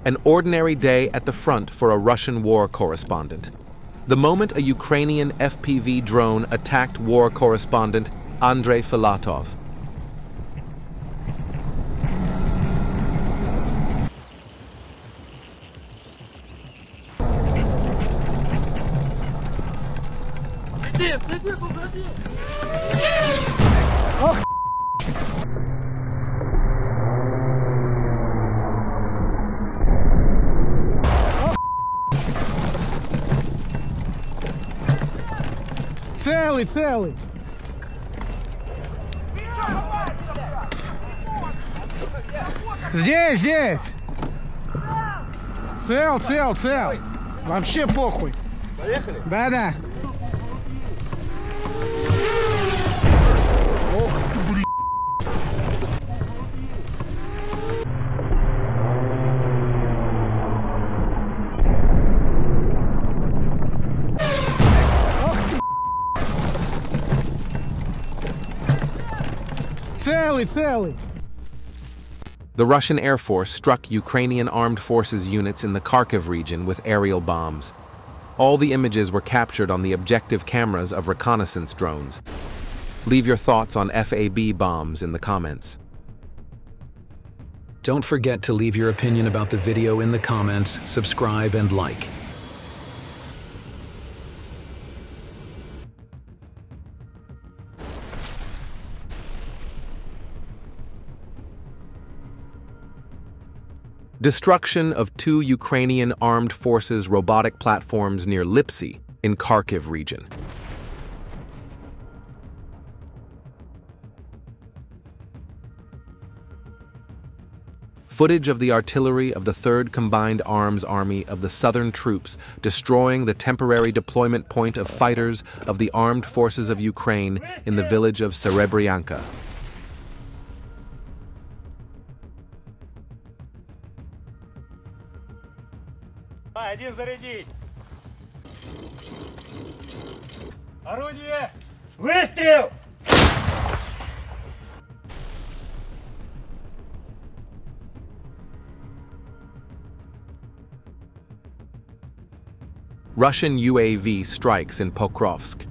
An ordinary day at the front for a Russian war correspondent. The moment a Ukrainian FPV drone attacked war correspondent Andrei Filatov. Целый. Здесь. Цел. Вообще похуй. Поехали? Да. Целый. The Russian Air Force struck Ukrainian armed forces units in the Kharkiv region with aerial bombs. All the images were captured on the objective cameras of reconnaissance drones. Leave your thoughts on FAB bombs in the comments. Don't forget to leave your opinion about the video in the comments, subscribe and like. Destruction of 2 Ukrainian armed forces robotic platforms near Lipsy in Kharkiv region. Footage of the artillery of the 3rd Combined Arms Army of the Southern Troops destroying the temporary deployment point of fighters of the Armed Forces of Ukraine in the village of Serebryanka. Один зарядить. Орудие! Выстрел! Russian UAV strikes in Pokrovsk.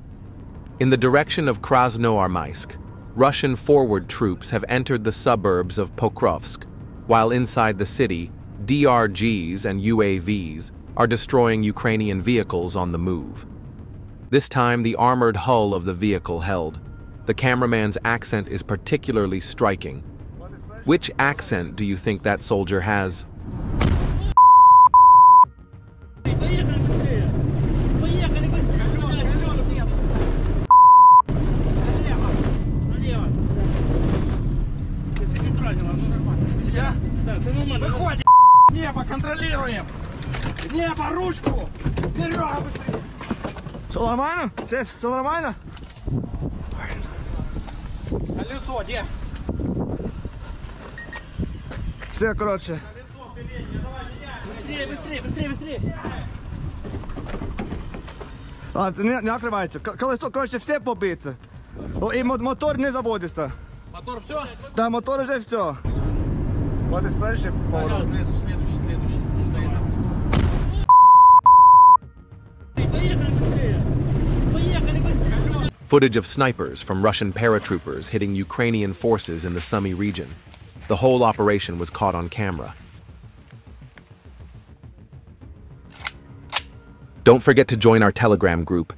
In the direction of Krasnoarmysk, Russian forward troops have entered the suburbs of Pokrovsk, while inside the city, DRGs and UAVs are destroying Ukrainian vehicles on the move. This time, the armored hull of the vehicle held. The cameraman's accent is particularly striking. Which accent do you think that soldier has? Выходим! Небо контролируем! Небо, ручку! Серега, быстрее! Все нормально? Шеф, все нормально? Колесо, где? Все, короче. Быстрее! Не накрывайте. Колесо, короче, все побито. И мотор не заводится. Мотор все? Да, мотор уже все. Вот и следующий поворот. Следующий. Footage of snipers from Russian paratroopers hitting Ukrainian forces in the Sumy region. The whole operation was caught on camera. Don't forget to join our Telegram group.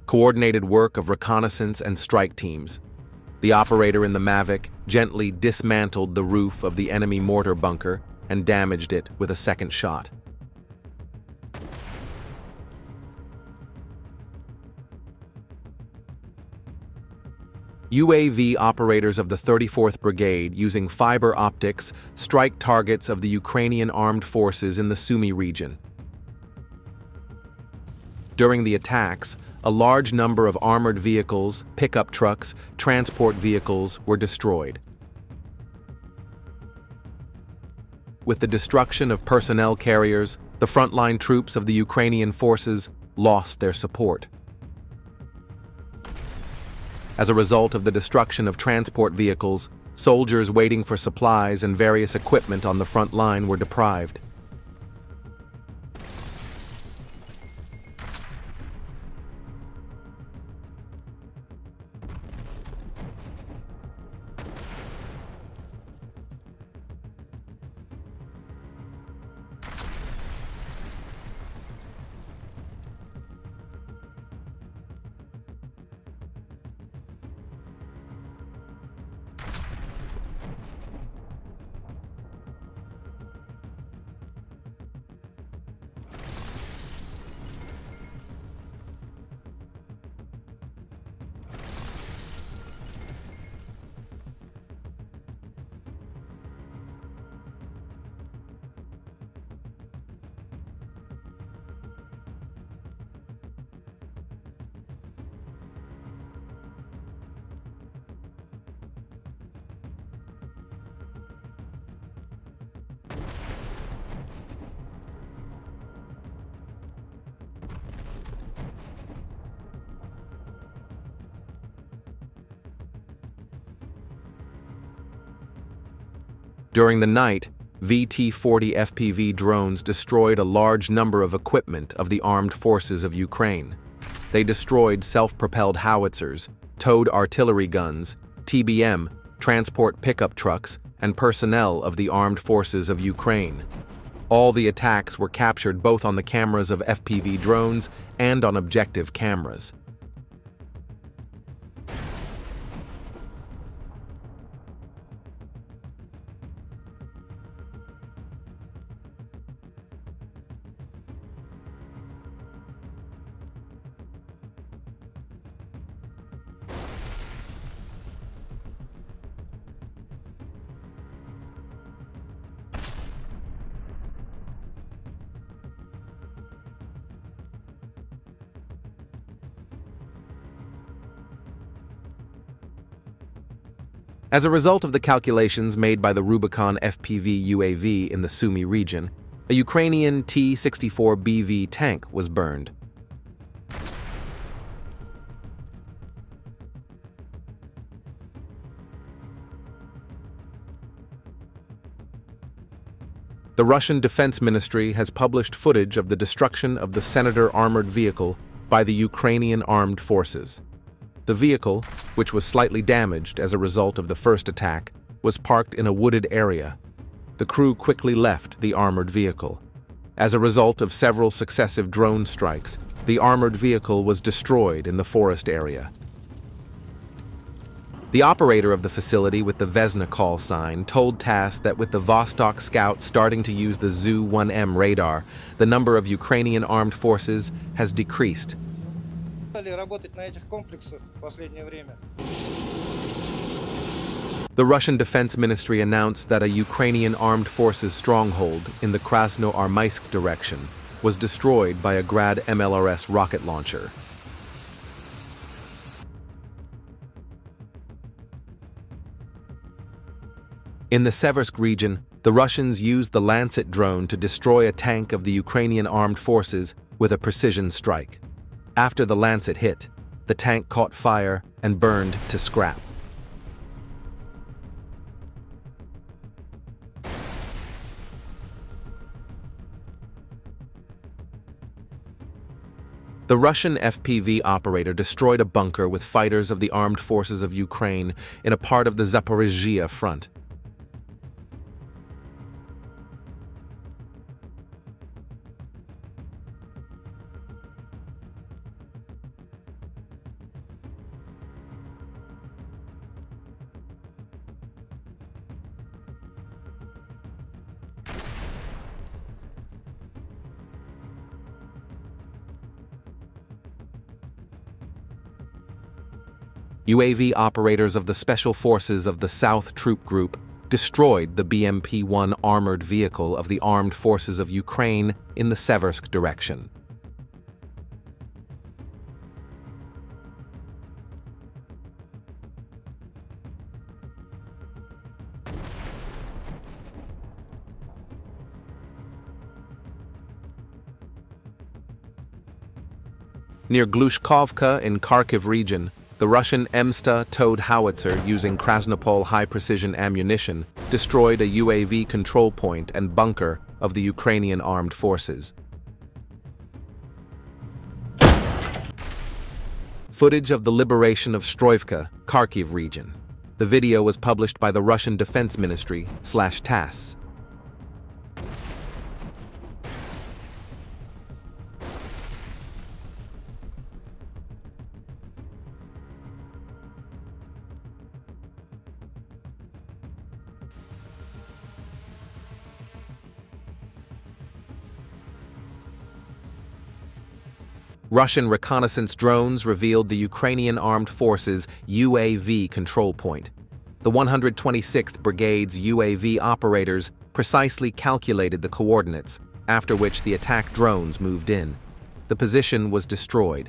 coordinated work of reconnaissance and strike teams. The operator in the Mavic gently dismantled the roof of the enemy mortar bunker and damaged it with a second shot. UAV operators of the 34th Brigade, using fiber optics, strike targets of the Ukrainian armed forces in the Sumy region. During the attacks, a large number of armored vehicles, pickup trucks, transport vehicles were destroyed. With the destruction of personnel carriers, the frontline troops of the Ukrainian forces lost their support. As a result of the destruction of transport vehicles, soldiers waiting for supplies and various equipment on the front line were deprived. During the night, VT-40 FPV drones destroyed a large number of equipment of the armed forces of Ukraine. They destroyed self-propelled howitzers, towed artillery guns, TBM, transport pickup trucks, and personnel of the armed forces of Ukraine. All the attacks were captured both on the cameras of FPV drones and on objective cameras. As a result of the calculations made by the Rubicon FPV UAV in the Sumy region, a Ukrainian T-64BV tank was burned. The Russian Defense Ministry has published footage of the destruction of the Senator armored vehicle by the Ukrainian armed forces. The vehicle, which was slightly damaged as a result of the first attack, was parked in a wooded area. The crew quickly left the armored vehicle. As a result of several successive drone strikes, the armored vehicle was destroyed in the forest area. The operator of the facility with the Vesna call sign told TASS that with the Vostok Scout starting to use the Zu-1M radar, the number of Ukrainian armed forces has decreased. The Russian Defense Ministry announced that a Ukrainian armed forces stronghold in the Krasnoarmysk direction was destroyed by a Grad MLRS rocket launcher. In the Seversk region, the Russians used the Lancet drone to destroy a tank of the Ukrainian armed forces with a precision strike. After the Lancet hit, the tank caught fire and burned to scrap. The Russian FPV operator destroyed a bunker with fighters of the armed forces of Ukraine in a part of the Zaporizhzhia front. UAV operators of the Special Forces of the South Troop Group destroyed the BMP-1 armored vehicle of the Armed Forces of Ukraine in the Seversk direction. Near Glushkovka in Kharkiv region, the Russian Emsta towed howitzer using Krasnopol high-precision ammunition destroyed a UAV control point and bunker of the Ukrainian armed forces. Footage of the liberation of Stroivka, Kharkiv region. The video was published by the Russian Defense Ministry/TASS. Russian reconnaissance drones revealed the Ukrainian Armed Forces' UAV control point. The 126th Brigade's UAV operators precisely calculated the coordinates, after which the attack drones moved in. The position was destroyed.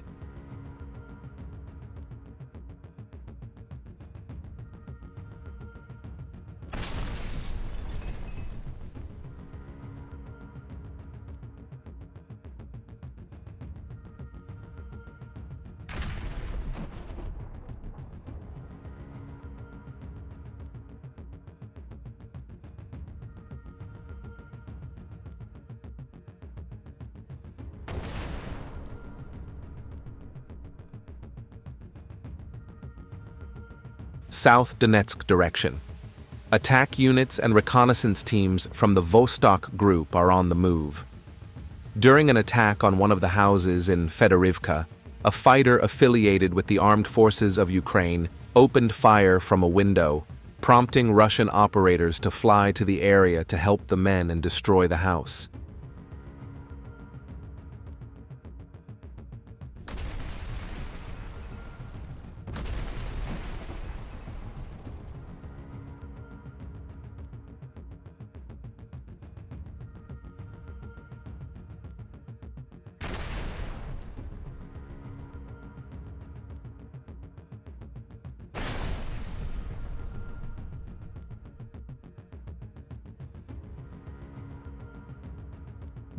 South Donetsk direction. Attack units and reconnaissance teams from the Vostok group are on the move. During an attack on one of the houses in Fedorivka, a fighter affiliated with the Armed Forces of Ukraine opened fire from a window, prompting Russian operators to fly to the area to help the men and destroy the house.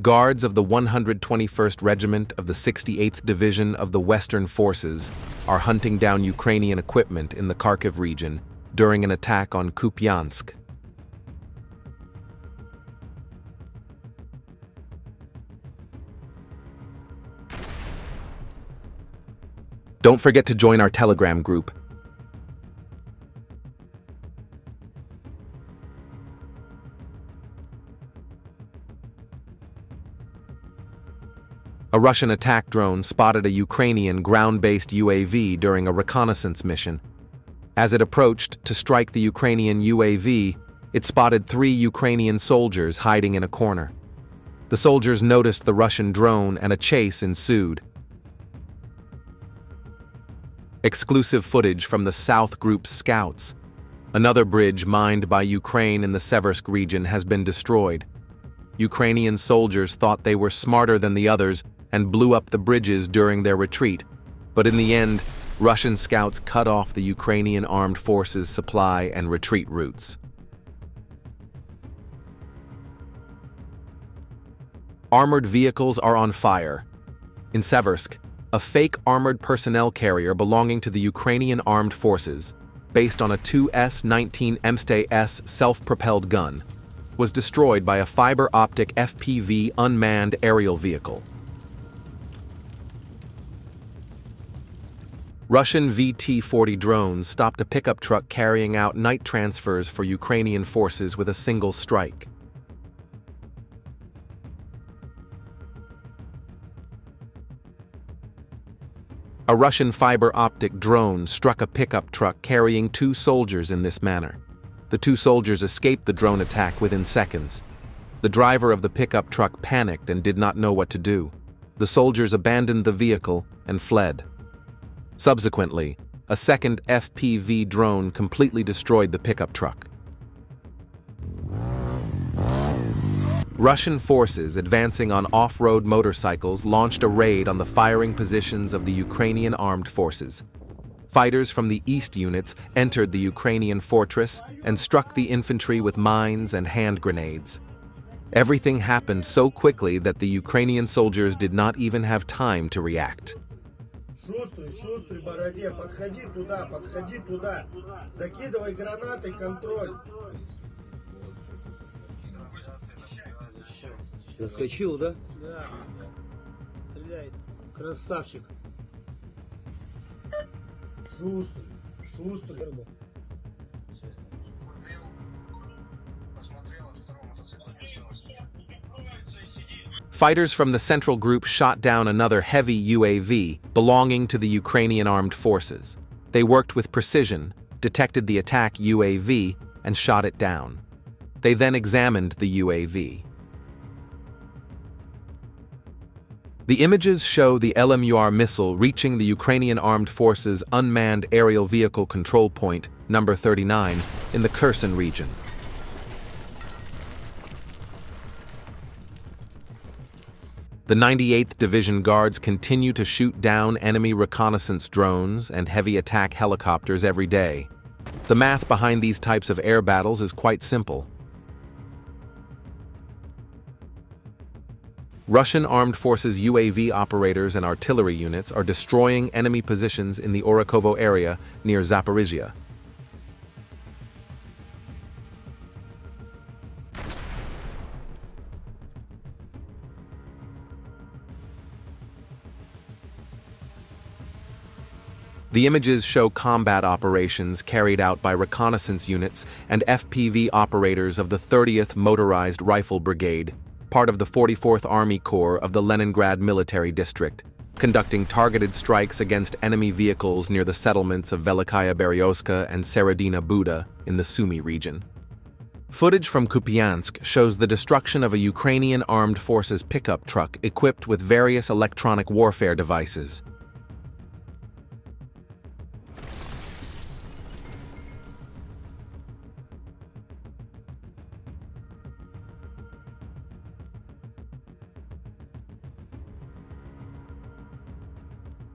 Guards of the 121st Regiment of the 68th Division of the Western Forces are hunting down Ukrainian equipment in the Kharkiv region during an attack on Kupiansk. Don't forget to join our Telegram group. A Russian attack drone spotted a Ukrainian ground-based UAV during a reconnaissance mission. As it approached to strike the Ukrainian UAV, it spotted 3 Ukrainian soldiers hiding in a corner. The soldiers noticed the Russian drone and a chase ensued. Exclusive footage from the South Group's scouts. Another bridge mined by Ukraine in the Seversk region has been destroyed. Ukrainian soldiers thought they were smarter than the others and blew up the bridges during their retreat, but in the end, Russian scouts cut off the Ukrainian armed forces' supply and retreat routes. Armored vehicles are on fire. In Seversk, a fake armored personnel carrier belonging to the Ukrainian armed forces, based on a 2S-19 MST-S self-propelled gun, was destroyed by a fiber-optic FPV unmanned aerial vehicle. Russian VT-40 drones stopped a pickup truck carrying out night transfers for Ukrainian forces with a single strike. A Russian fiber-optic drone struck a pickup truck carrying 2 soldiers in this manner. The 2 soldiers escaped the drone attack within seconds. The driver of the pickup truck panicked and did not know what to do. The soldiers abandoned the vehicle and fled. Subsequently, a second FPV drone completely destroyed the pickup truck. Russian forces advancing on off-road motorcycles launched a raid on the firing positions of the Ukrainian armed forces. Fighters from the east units entered the Ukrainian fortress and struck the infantry with mines and hand grenades. Everything happened so quickly that the Ukrainian soldiers did not even have time to react. Шустрый, шустрый, бороде, подходи туда. Закидывай гранаты, контроль. Заскочил, да? Да. Стреляет. Красавчик. Шустрый. Fighters from the central group shot down another heavy UAV belonging to the Ukrainian armed forces. They worked with precision, detected the attack UAV, and shot it down. They then examined the UAV. The images show the LMUR missile reaching the Ukrainian armed forces' unmanned aerial vehicle control point, number 39, in the Kherson region. The 98th Division Guards continue to shoot down enemy reconnaissance drones and heavy attack helicopters every day. The math behind these types of air battles is quite simple. Russian armed forces UAV operators and artillery units are destroying enemy positions in the Orakovo area near Zaporizhia. The images show combat operations carried out by reconnaissance units and FPV operators of the 30th Motorized Rifle Brigade, part of the 44th Army Corps of the Leningrad Military District, conducting targeted strikes against enemy vehicles near the settlements of Velikaya Beryoska and Seredina Buda in the Sumy region. Footage from Kupiansk shows the destruction of a Ukrainian armed forces pickup truck equipped with various electronic warfare devices.